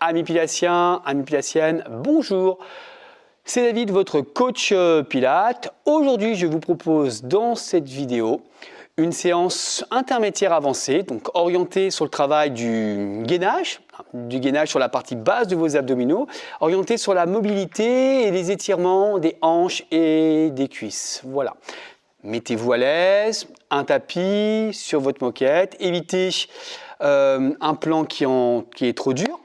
Amis pilaciens, amis pilaciennes, bonjour. C'est David, votre coach Pilates. Aujourd'hui, je vous propose dans cette vidéo une séance intermédiaire avancée, donc orientée sur le travail du gainage sur la partie basse de vos abdominaux, orientée sur la mobilité et les étirements des hanches et des cuisses. Voilà. Mettez-vous à l'aise, un tapis sur votre moquette, évitez un plan qui est trop dur.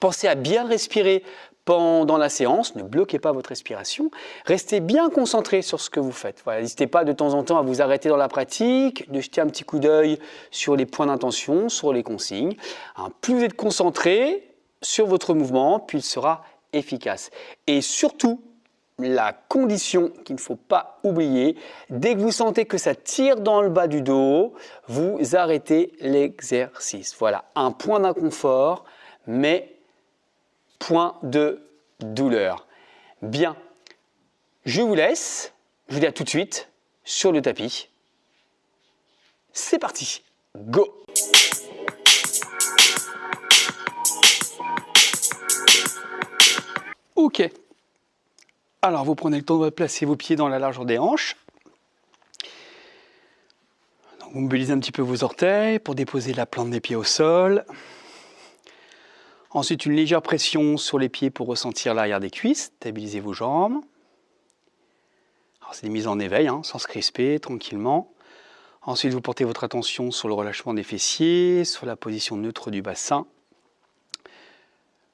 Pensez à bien respirer pendant la séance, ne bloquez pas votre respiration, restez bien concentré sur ce que vous faites. Voilà, n'hésitez pas de temps en temps à vous arrêter dans la pratique, de jeter un petit coup d'œil sur les points d'intention, sur les consignes. Plus vous êtes concentré sur votre mouvement, plus il sera efficace. Et surtout, la condition qu'il ne faut pas oublier, dès que vous sentez que ça tire dans le bas du dos, vous arrêtez l'exercice. Voilà, un point d'inconfort, mais point de douleur. Bien, je vous laisse, je vous dis à tout de suite sur le tapis. C'est parti, go! Ok. Alors, vous prenez le temps de placer vos pieds dans la largeur des hanches. Donc, vous mobilisez un petit peu vos orteils pour déposer la plante des pieds au sol. Ensuite, une légère pression sur les pieds pour ressentir l'arrière des cuisses. Stabilisez vos jambes. Alors, c'est des mises en éveil, sans se crisper, tranquillement. Ensuite, vous portez votre attention sur le relâchement des fessiers, sur la position neutre du bassin.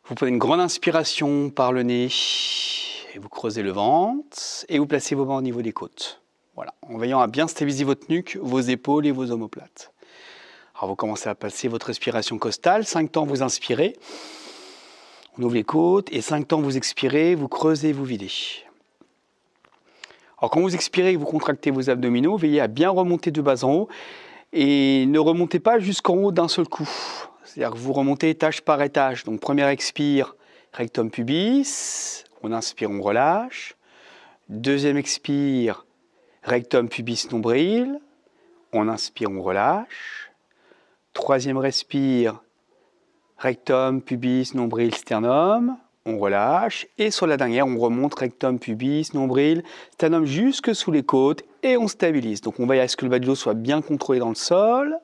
Vous prenez une grande inspiration par le nez et vous creusez le ventre. Et vous placez vos mains au niveau des côtes. Voilà, en veillant à bien stabiliser votre nuque, vos épaules et vos omoplates. Alors vous commencez à passer votre respiration costale. 5 temps, vous inspirez. On ouvre les côtes. Et 5 temps, vous expirez. Vous creusez, vous videz. Alors quand vous expirez et vous contractez vos abdominaux, veillez à bien remonter de bas en haut. Et ne remontez pas jusqu'en haut d'un seul coup. C'est-à-dire que vous remontez étage par étage. Donc première expire, rectum pubis. On inspire, on relâche. Deuxième expire, rectum pubis nombril. On inspire, on relâche. Troisième respire, rectum, pubis, nombril, sternum, on relâche. Et sur la dernière, on remonte rectum, pubis, nombril, sternum jusque sous les côtes et on stabilise. Donc on veille à ce que le bas du dos soit bien contrôlé dans le sol.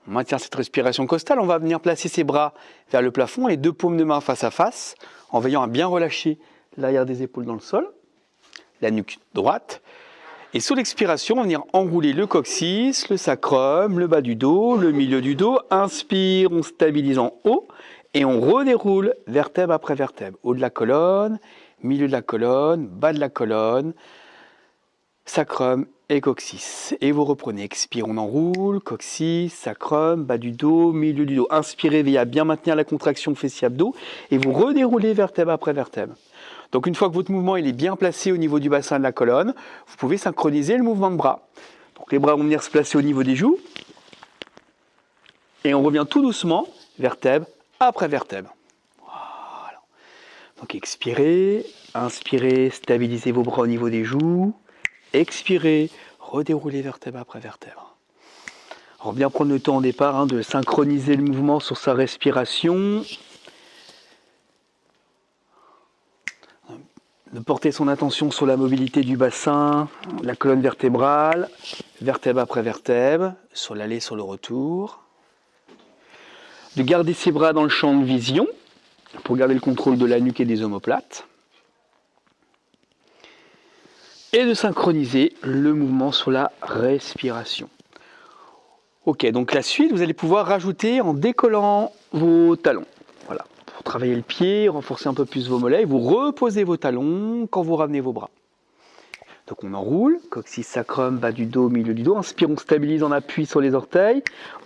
On maintient cette respiration costale. On va venir placer ses bras vers le plafond, les deux paumes de main face à face, en veillant à bien relâcher l'arrière des épaules dans le sol, la nuque droite. Et sous l'expiration, on va venir enrouler le coccyx, le sacrum, le bas du dos, le milieu du dos. Inspire, on stabilise en haut et on redéroule vertèbre après vertèbre. Haut de la colonne, milieu de la colonne, bas de la colonne, sacrum et coccyx. Et vous reprenez, expire, on enroule, coccyx, sacrum, bas du dos, milieu du dos. Inspirez, veillez à bien maintenir la contraction fessier-abdos et vous redéroulez vertèbre après vertèbre. Donc une fois que votre mouvement il est bien placé au niveau du bassin de la colonne, vous pouvez synchroniser le mouvement de bras. Donc les bras vont venir se placer au niveau des joues. Et on revient tout doucement, vertèbre après vertèbre. Voilà. Donc expirez, inspirez, stabilisez vos bras au niveau des joues. Expirez, redéroulez vertèbre après vertèbre. Alors bien prendre le temps au départ de synchroniser le mouvement sur sa respiration. De porter son attention sur la mobilité du bassin, la colonne vertébrale, vertèbre après vertèbre, sur l'aller, sur le retour. De garder ses bras dans le champ de vision pour garder le contrôle de la nuque et des omoplates. Et de synchroniser le mouvement sur la respiration. Ok, donc la suite, vous allez pouvoir rajouter en décollant vos talons. Voilà. Pour travailler le pied, renforcer un peu plus vos mollets, vous reposez vos talons quand vous ramenez vos bras. Donc on enroule, coccyx, sacrum, bas du dos, milieu du dos. Inspire, on stabilise en appui sur les orteils.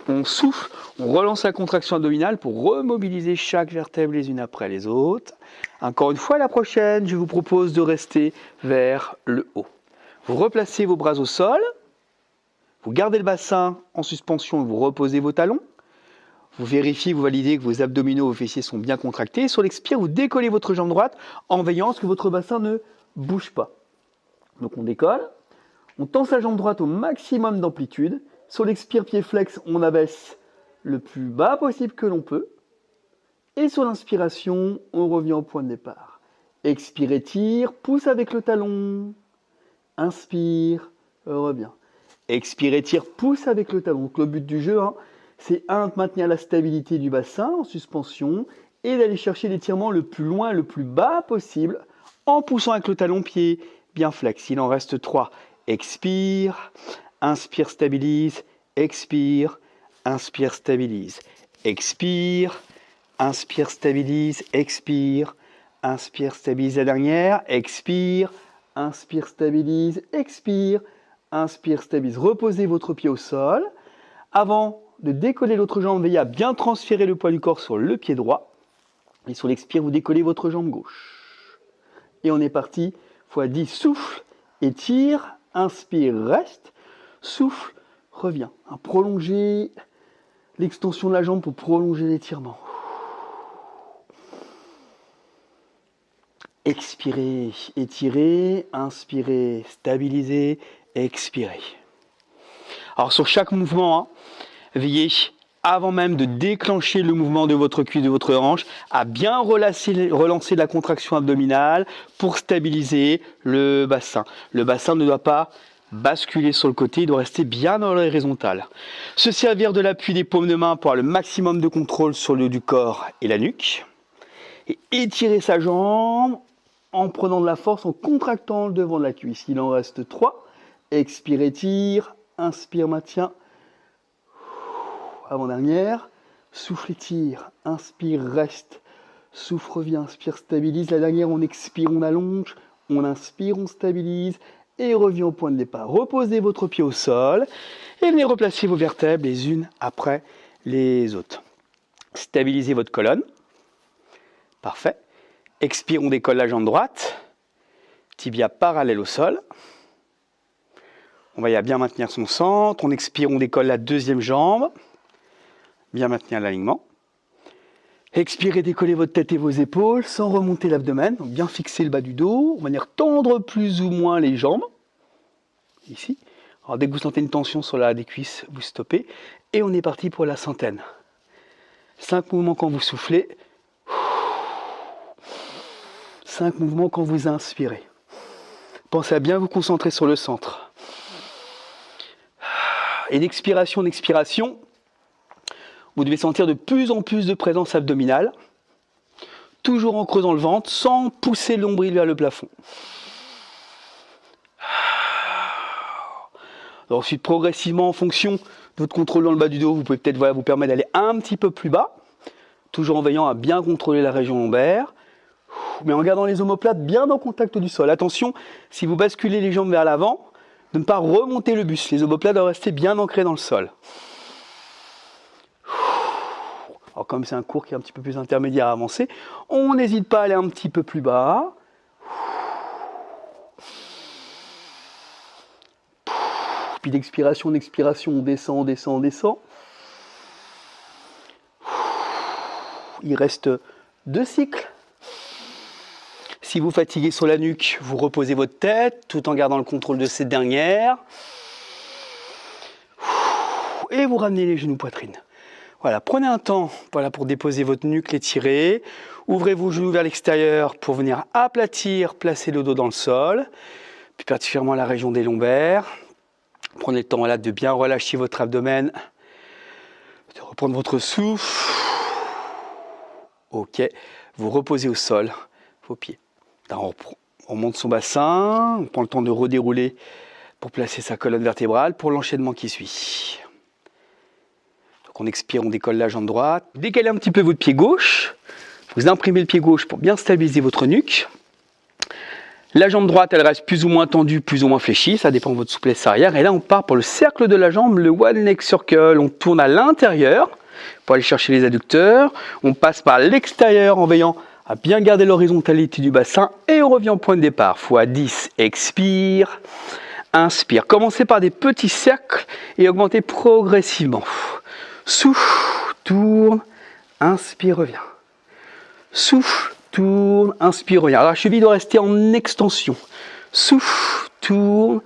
On souffle, on relance la contraction abdominale pour remobiliser chaque vertèbre les unes après les autres. Encore une fois, la prochaine, je vous propose de rester vers le haut. Vous replacez vos bras au sol. Vous gardez le bassin en suspension et vous reposez vos talons. Vous vérifiez, vous validez que vos abdominaux, vos fessiers sont bien contractés. Sur l'expire, vous décollez votre jambe droite en veillant à ce que votre bassin ne bouge pas. Donc on décolle, on tend sa jambe droite au maximum d'amplitude. Sur l'expire, pied flex, on abaisse le plus bas possible que l'on peut. Et sur l'inspiration, on revient au point de départ. Expire, étire, pousse avec le talon. Inspire, reviens. Expire, étire, pousse avec le talon. Donc le but du jeu, c'est de maintenir la stabilité du bassin en suspension et d'aller chercher l'étirement le plus loin, le plus bas possible en poussant avec le talon pied bien flex. Il en reste 3. Expire, inspire, stabilise, expire, inspire, stabilise, expire, inspire, stabilise, expire, inspire, stabilise la dernière, expire, inspire, stabilise, expire, inspire, stabilise. Reposez votre pied au sol. Avant de décoller l'autre jambe, veillez à bien transférer le poids du corps sur le pied droit. Et sur l'expire, vous décollez votre jambe gauche. Et on est parti. x10, souffle, étire, inspire, reste, souffle, reviens. Prolongez l'extension de la jambe pour prolonger l'étirement. Expirez, étirez, inspirez, stabilisez, expirez. Alors sur chaque mouvement, veillez, avant même de déclencher le mouvement de votre cuisse, de votre hanche, à bien relancer la contraction abdominale pour stabiliser le bassin. Le bassin ne doit pas basculer sur le côté, il doit rester bien dans l'horizontale. Se servir de l'appui des paumes de main pour avoir le maximum de contrôle sur le haut du corps et la nuque. Et étirer sa jambe en prenant de la force, en contractant le devant de la cuisse. Il en reste 3. Expire, étire, inspire, maintien. Avant-dernière. Souffle, étire, inspire, reste. Souffle, revient, inspire, stabilise. La dernière, on expire, on allonge. On inspire, on stabilise. Et revient au point de départ. Reposez votre pied au sol. Et venez replacer vos vertèbres les unes après les autres. Stabilisez votre colonne. Parfait. Expire, on décolle la jambe droite. Tibia parallèle au sol. On va y bien maintenir son centre. On expire, on décolle la deuxième jambe. Bien maintenir l'alignement. Expirez, décollez votre tête et vos épaules sans remonter l'abdomen. Donc bien fixer le bas du dos. On va venir tendre plus ou moins les jambes. Ici. Alors dès que vous sentez une tension sur l'arrière des cuisses, vous stoppez. Et on est parti pour la centaine. 5 mouvements quand vous soufflez. 5 mouvements quand vous inspirez. Pensez à bien vous concentrer sur le centre. Et d'expiration, vous devez sentir de plus en plus de présence abdominale, toujours en creusant le ventre, sans pousser le nombril vers le plafond. Alors, ensuite, progressivement, en fonction de votre contrôle dans le bas du dos, vous pouvez peut-être vous permettre d'aller un petit peu plus bas, toujours en veillant à bien contrôler la région lombaire, mais en gardant les omoplates bien en contact du sol. Attention, si vous basculez les jambes vers l'avant, de ne pas remonter le buste. Les omoplates doivent rester bien ancrés dans le sol. Alors comme c'est un cours qui est un petit peu plus intermédiaire à avancer, on n'hésite pas à aller un petit peu plus bas. Puis d'expiration, on descend, on descend, on descend. Il reste 2 cycles. Si vous fatiguez sur la nuque, vous reposez votre tête tout en gardant le contrôle de cette dernière. Et vous ramenez les genoux poitrine. Voilà, prenez un temps pour déposer votre nuque, l'étirer. Ouvrez vos genoux vers l'extérieur pour venir aplatir, placer le dos dans le sol. Puis particulièrement la région des lombaires. Prenez le temps là de bien relâcher votre abdomen. De reprendre votre souffle. Ok, vous reposez au sol vos pieds. On monte son bassin, on prend le temps de redérouler pour placer sa colonne vertébrale pour l'enchaînement qui suit. Donc on expire, on décolle la jambe droite. Décalez un petit peu votre pied gauche. Vous imprimez le pied gauche pour bien stabiliser votre nuque. La jambe droite, elle reste plus ou moins tendue, plus ou moins fléchie. Ça dépend de votre souplesse arrière. Et là, on part pour le cercle de la jambe, le one leg circle. On tourne à l'intérieur pour aller chercher les adducteurs. On passe par l'extérieur en veillant à bien garder l'horizontalité du bassin et on revient au point de départ. x10, expire, inspire. Commencez par des petits cercles et augmentez progressivement. Souffle, tourne, inspire, reviens. Souffle, tourne, inspire, reviens. Alors la cheville doit rester en extension. Souffle, tourne,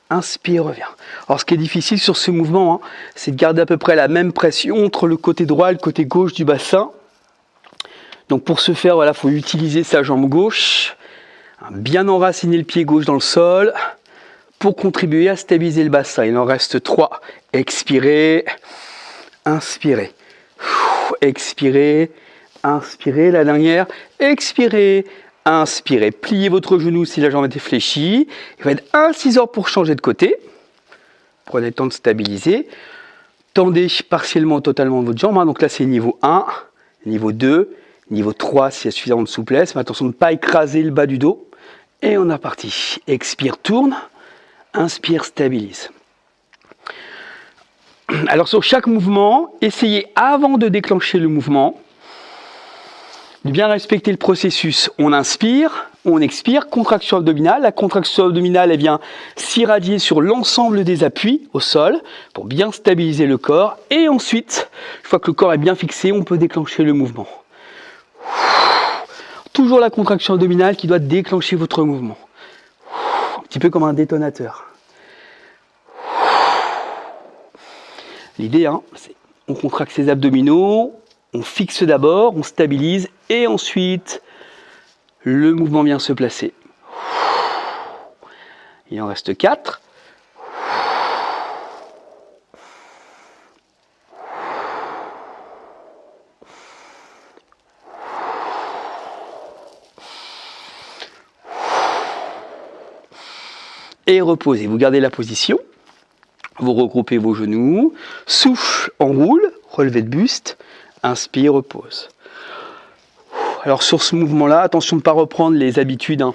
inspire, reviens. Alors ce qui est difficile sur ce mouvement, c'est de garder à peu près la même pression entre le côté droit et le côté gauche du bassin. Donc pour ce faire, voilà, il faut utiliser sa jambe gauche, bien enraciner le pied gauche dans le sol pour contribuer à stabiliser le bassin. Il en reste 3. Expirez, inspirez, expirez, inspirez. La dernière, expirez, inspirez. Pliez votre genou si la jambe était fléchie. Il va être inciseur pour changer de côté. Prenez le temps de stabiliser. Tendez partiellement, totalement votre jambe. Donc là, c'est niveau 1, niveau 2, niveau 3 s'il y a suffisamment de souplesse. Mais attention de ne pas écraser le bas du dos. Et on est parti. Expire, tourne. Inspire, stabilise. Alors sur chaque mouvement, essayez avant de déclencher le mouvement de bien respecter le processus. On inspire, on expire, contraction abdominale. La contraction abdominale, elle vient s'irradier sur l'ensemble des appuis au sol pour bien stabiliser le corps. Et ensuite, une fois que le corps est bien fixé, on peut déclencher le mouvement. Toujours la contraction abdominale qui doit déclencher votre mouvement. Un petit peu comme un détonateur. L'idée, c'est on contracte ses abdominaux, on fixe d'abord, on stabilise et ensuite le mouvement vient se placer. Il en reste 4. Et reposez. Vous gardez la position. Vous regroupez vos genoux. Souffle, enroule, relevez de buste. Inspire, repose. Alors sur ce mouvement-là, attention de ne pas reprendre les habitudes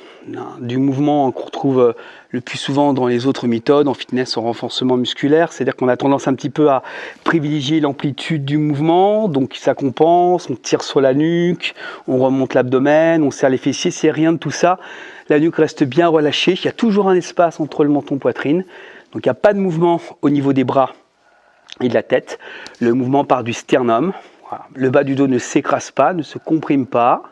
du mouvement qu'on retrouve le plus souvent dans les autres méthodes, en fitness, en renforcement musculaire. C'est-à-dire qu'on a tendance un petit peu à privilégier l'amplitude du mouvement, donc ça compense, on tire sur la nuque, on remonte l'abdomen, on serre les fessiers, c'est rien de tout ça. La nuque reste bien relâchée, il y a toujours un espace entre le menton et la poitrine, donc il n'y a pas de mouvement au niveau des bras et de la tête. Le mouvement part du sternum. Voilà. Le bas du dos ne s'écrase pas, ne se comprime pas,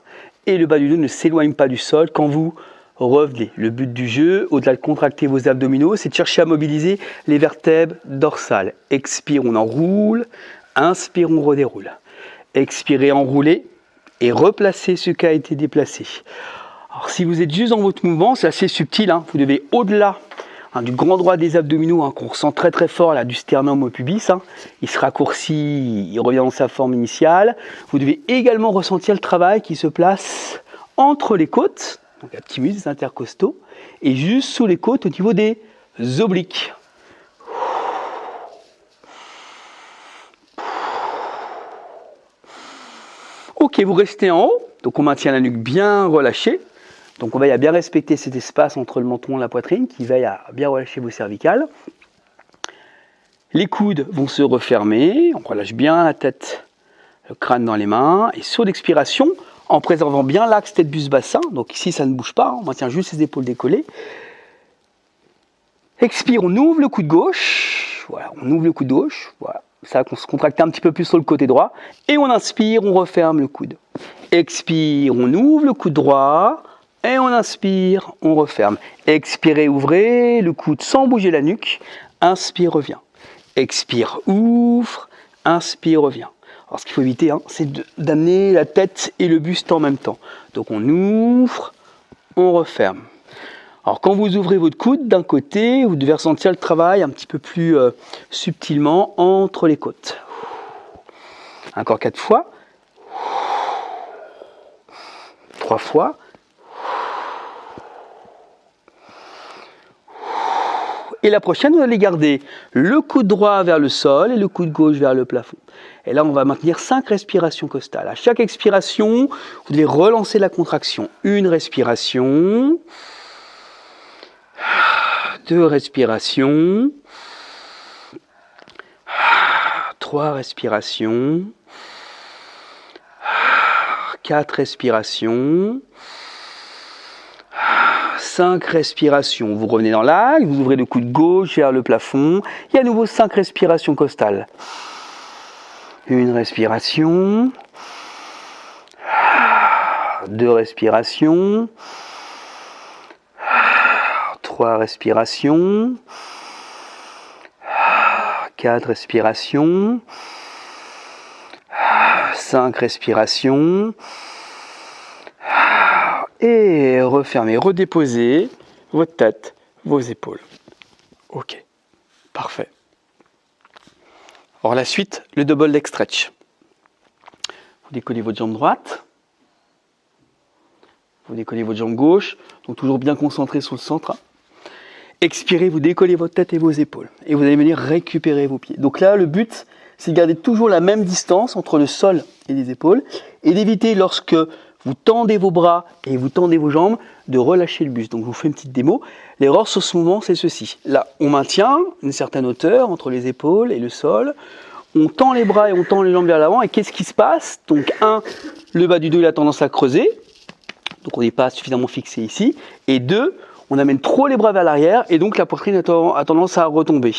et le bas du dos ne s'éloigne pas du sol quand vous revenez. Le but du jeu, au-delà de contracter vos abdominaux, c'est de chercher à mobiliser les vertèbres dorsales. Expire, on enroule, inspire, on redéroule. Expirez, enroulez, et replacez ce qui a été déplacé. Alors si vous êtes juste dans votre mouvement, c'est assez subtil, vous devez au-delà du grand droit des abdominaux qu'on ressent très très fort, là, du sternum au pubis, il se raccourcit, il revient dans sa forme initiale. Vous devez également ressentir le travail qui se place entre les côtes, donc les petits muscles intercostaux, et juste sous les côtes au niveau des obliques. Ok, vous restez en haut, donc on maintient la nuque bien relâchée. Donc on veille à bien respecter cet espace entre le menton et la poitrine, qui veille à bien relâcher vos cervicales. Les coudes vont se refermer, on relâche bien la tête, le crâne dans les mains. Et sur l'expiration, en préservant bien l'axe tête-buste-bassin, donc ici ça ne bouge pas, on maintient juste les épaules décollées. Expire, on ouvre le coude gauche, voilà, on ouvre le coude gauche, voilà. Ça va se contracter un petit peu plus sur le côté droit. Et on inspire, on referme le coude. Expire, on ouvre le coude droit. Et on inspire, on referme. Expirez, ouvrez le coude sans bouger la nuque. Inspire, revient. Expire, ouvre. Inspire, revient. Alors ce qu'il faut éviter, c'est d'amener la tête et le buste en même temps. Donc on ouvre, on referme. Alors quand vous ouvrez votre coude d'un côté, vous devez ressentir le travail un petit peu plus subtilement entre les côtes. Encore 4 fois. 3 fois. Et la prochaine, vous allez garder le coude droit vers le sol et le coude gauche vers le plafond. Et là, on va maintenir 5 respirations costales. À chaque expiration, vous devez relancer la contraction. 1 respiration, 2 respirations, 3 respirations, 4 respirations, 5 respirations. Vous revenez dans l'axe, vous ouvrez le coude gauche vers le plafond. Et à nouveau 5 respirations costales. 1 respiration, 2 respirations, 3 respirations, 4 respirations, 5 respirations, Et refermez, redéposez votre tête, vos épaules. Ok, parfait. Alors la suite, le double leg stretch. Vous décollez votre jambe droite. Vous décollez votre jambe gauche. Donc toujours bien concentré sur le centre. Expirez, vous décollez votre tête et vos épaules. Et vous allez venir récupérer vos pieds. Donc là, le but, c'est de garder toujours la même distance entre le sol et les épaules. Et d'éviter, lorsque vous tendez vos bras et vous tendez vos jambes, de relâcher le buste. Donc je vous fais une petite démo. L'erreur sur ce mouvement, c'est ceci. Là, on maintient une certaine hauteur entre les épaules et le sol. On tend les bras et on tend les jambes vers l'avant. Et qu'est-ce qui se passe? Donc le bas du dos, il a tendance à creuser. Donc on n'est pas suffisamment fixé ici. Et 2, on amène trop les bras vers l'arrière. Et donc la poitrine a tendance à retomber.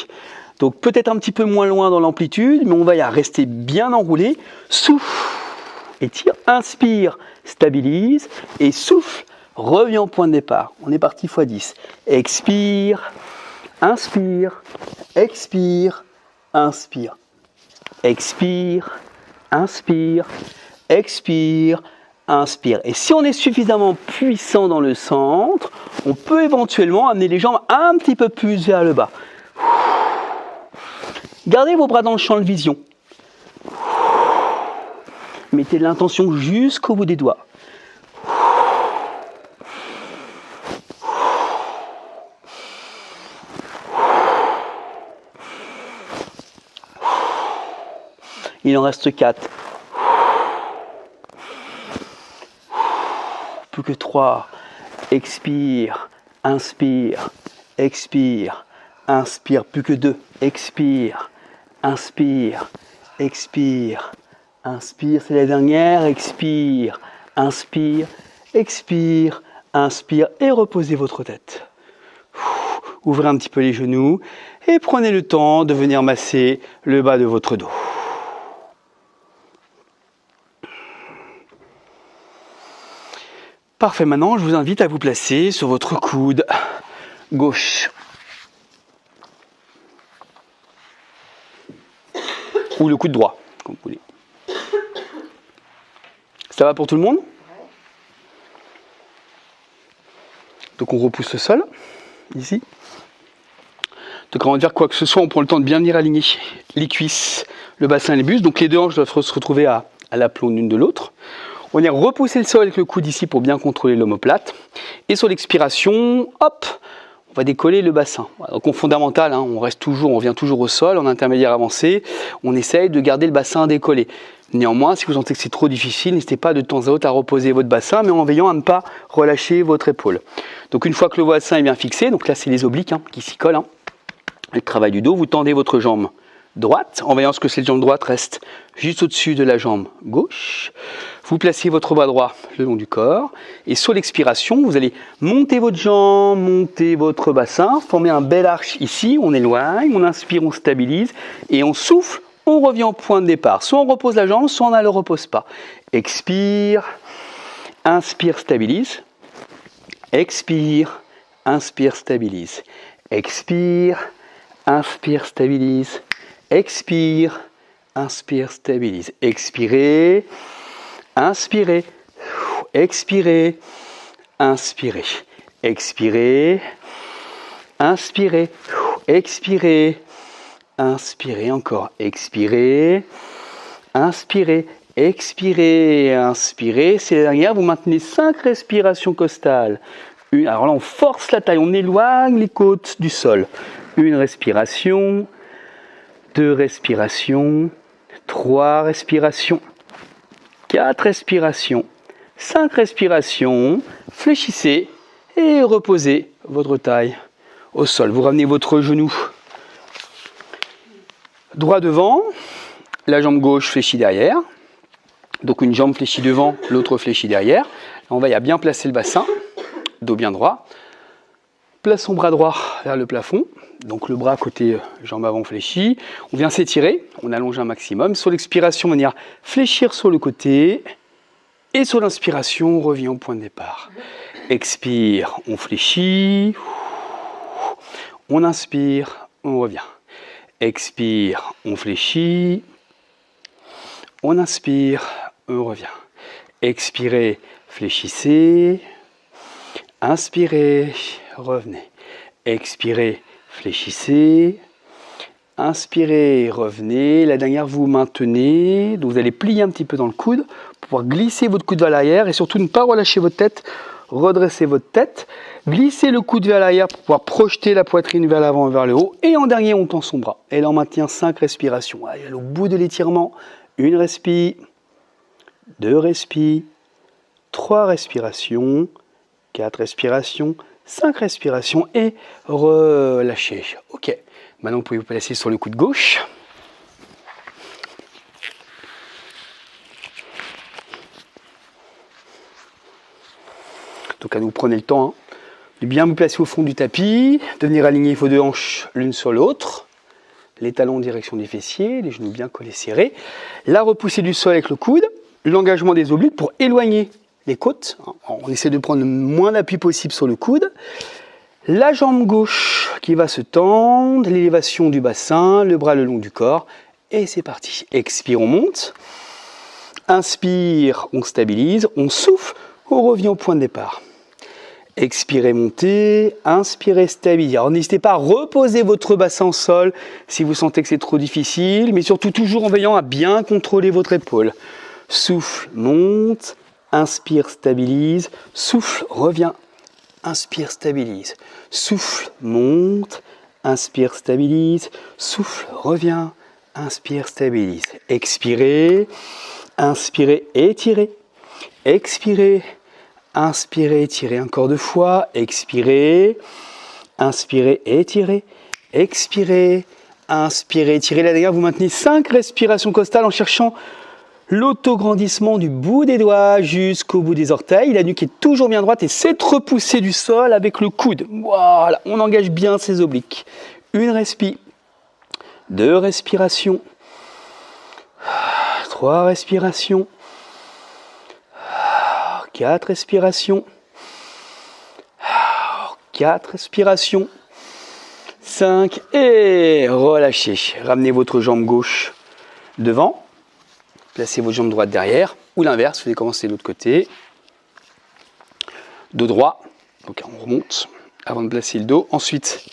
Donc peut-être un petit peu moins loin dans l'amplitude, mais on va y rester bien enroulé. Souffle, étire, inspire, stabilise. Et souffle, reviens au point de départ. On est parti x 10. Expire, inspire, expire, inspire. Expire, inspire, expire, inspire. Et si on est suffisamment puissant dans le centre, on peut éventuellement amener les jambes un petit peu plus vers le bas. Gardez vos bras dans le champ de vision. Mettez de l'intention jusqu'au bout des doigts. Il en reste 4. Plus que 3. Expire, inspire, expire, inspire. Plus que 2. Expire, inspire, expire, inspire. C'est la dernière. Expire, inspire, expire, inspire. Et reposez votre tête. Ouvrez un petit peu les genoux et prenez le temps de venir masser le bas de votre dos. Parfait, maintenant je vous invite à vous placer sur votre coude gauche. Ou le coude droit, comme vous voulez. Ça va pour tout le monde? Donc on repousse le sol, ici. Donc avant de faire quoi que ce soit, on prend le temps de bien venir aligner les cuisses, le bassin et les bustes. Donc les deux hanches doivent se retrouver à l'aplomb l'une de l'autre. On vient repousser le sol avec le coude ici pour bien contrôler l'omoplate. Et sur l'expiration, hop, on va décoller le bassin. Voilà, donc en fondamental, hein, on revient toujours au sol, en intermédiaire avancé. On essaye de garder le bassin décollé. Néanmoins, si vous sentez que c'est trop difficile, n'hésitez pas de temps à autre à reposer votre bassin, mais en veillant à ne pas relâcher votre épaule. Donc une fois que le bassin est bien fixé, donc là c'est les obliques qui s'y collent, le travail du dos, vous tendez votre jambe droite, en veillant à ce que cette jambe droite reste juste au-dessus de la jambe gauche. Vous placez votre bras droit le long du corps et sur l'expiration, vous allez monter votre jambe, monter votre bassin, former un bel arche ici, on éloigne, on inspire, on stabilise et on souffle, on revient au point de départ. Soit on repose la jambe, soit on ne la repose pas. Expire, inspire, stabilise. Expire, inspire, stabilise. Expire, inspire, stabilise. Expire, inspire, stabilise. Expirez, inspirez, expirez, inspirez, expirez, inspirez, expirez, inspirez encore, expirez, inspirez, expirez, inspirez. C'est la dernière, vous maintenez 5 respirations costales. Alors là, on force la taille, on éloigne les côtes du sol. Une respiration. 2 respirations, 3 respirations, 4 respirations, 5 respirations, fléchissez et reposez votre taille au sol. Vous ramenez votre genou droit devant, la jambe gauche fléchie derrière, donc une jambe fléchie devant, l'autre fléchie derrière. On va y bien placer le bassin, dos bien droit. Place son bras droit vers le plafond, donc le bras côté jambe avant fléchie. On vient s'étirer, on allonge un maximum. Sur l'expiration, on va venir fléchir sur le côté. Et sur l'inspiration, on revient au point de départ. Expire, on fléchit. On inspire, on revient. Expire, on fléchit. On inspire, on revient. Expirez, fléchissez. Inspirez, revenez. Expirez, fléchissez. Inspirez, revenez. La dernière, vous maintenez. Donc vous allez plier un petit peu dans le coude pour pouvoir glisser votre coude vers l'arrière et surtout ne pas relâcher votre tête. Redressez votre tête. Glissez le coude vers l'arrière pour pouvoir projeter la poitrine vers l'avant et vers le haut. Et en dernier, on tend son bras. Et là, on maintient 5 respirations. Allez, au bout de l'étirement. 1 respire, 2 respires, 3 respirations, 4 respirations, 5 respirations et relâchez. Ok. Maintenant, vous pouvez vous placer sur le coude gauche. Donc, vous prenez le temps de bien vous placer au fond du tapis, de venir aligner vos 2 hanches l'une sur l'autre, les talons en direction des fessiers, les genoux bien collés serrés, la repoussée du sol avec le coude, l'engagement des obliques pour éloigner les côtes. On essaie de prendre le moins d'appui possible sur le coude. La jambe gauche qui va se tendre, l'élévation du bassin, le bras le long du corps. Et c'est parti. Expire, on monte. Inspire, on stabilise. On souffle, on revient au point de départ. Expirez, montez. Inspirez, stabilisez. Alors n'hésitez pas à reposer votre bassin au sol si vous sentez que c'est trop difficile. Mais surtout toujours en veillant à bien contrôler votre épaule. Souffle, monte. Inspire, stabilise. Souffle, revient. Inspire, stabilise. Souffle, monte. Inspire, stabilise. Souffle, revient. Inspire, stabilise. Expirez. Inspirez, étirez. Expirez. Inspirez, étirez encore 2 fois. Expirez. Inspirez, étirez. Expirez. Inspirez, étirez. La dernière, vous maintenez 5 respirations costales en cherchant l'autograndissement du bout des doigts jusqu'au bout des orteils. La nuque est toujours bien droite et cette repoussée du sol avec le coude. Voilà, on engage bien ses obliques. 1 respire, 2 respirations, 3 respirations, 4 respirations, 4 respirations, 5 et relâchez. Ramenez votre jambe gauche devant. Placez votre jambe droite derrière, ou l'inverse, vous allez commencer de l'autre côté. Dos droit, donc on remonte avant de placer le dos. Ensuite,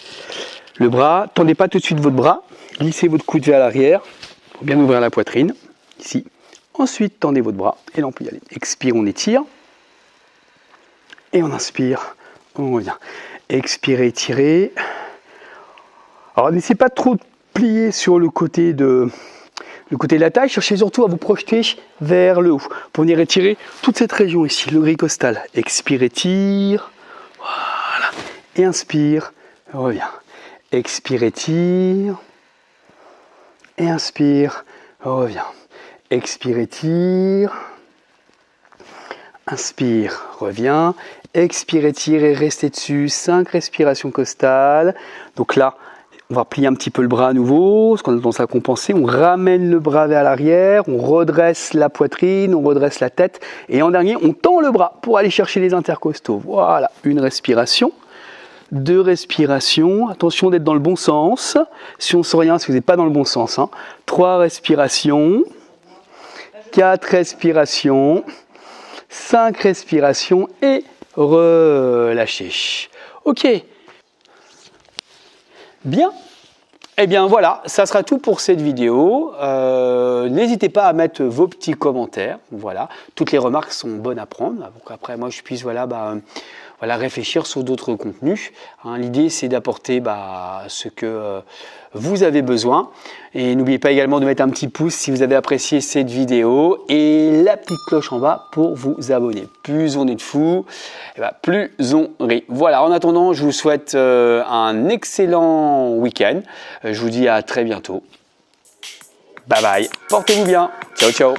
le bras, tendez pas tout de suite votre bras, glissez votre coude vers l'arrière, pour bien ouvrir la poitrine, ici. Ensuite, tendez votre bras, et là on peut y aller. Expire, on étire, et on inspire, on revient. Expirez, étirez. Alors n'essayez pas trop de plier sur le côté de la taille, cherchez surtout à vous projeter vers le haut pour venir étirer toute cette région ici, le gris costal. Expire, étire, voilà, et inspire, reviens. Expire, étire, et inspire, reviens. Expire, étire, inspire, reviens. Expire, étire et restez dessus. 5 respirations costales. Donc là, on va plier un petit peu le bras à nouveau, parce qu'on a tendance à compenser. On ramène le bras vers l'arrière, on redresse la poitrine, on redresse la tête. Et en dernier, on tend le bras pour aller chercher les intercostaux. Voilà, 1 respiration, 2 respirations. Attention d'être dans le bon sens. Si on ne sent rien, si vous n'êtes pas dans le bon sens. 3 respirations, 4 respirations, 5 respirations et relâchez. Ok. Bien, eh bien voilà, ça sera tout pour cette vidéo. N'hésitez pas à mettre vos petits commentaires. Voilà, toutes les remarques sont bonnes à prendre pour qu'après moi je puisse réfléchir sur d'autres contenus. L'idée c'est d'apporter ce que vous avez besoin. Et n'oubliez pas également de mettre un petit pouce si vous avez apprécié cette vidéo et la petite cloche en bas pour vous abonner. Plus on est de fous, plus on rit. Voilà, en attendant, je vous souhaite un excellent week-end. Je vous dis à très bientôt. Bye bye, portez-vous bien. Ciao, ciao.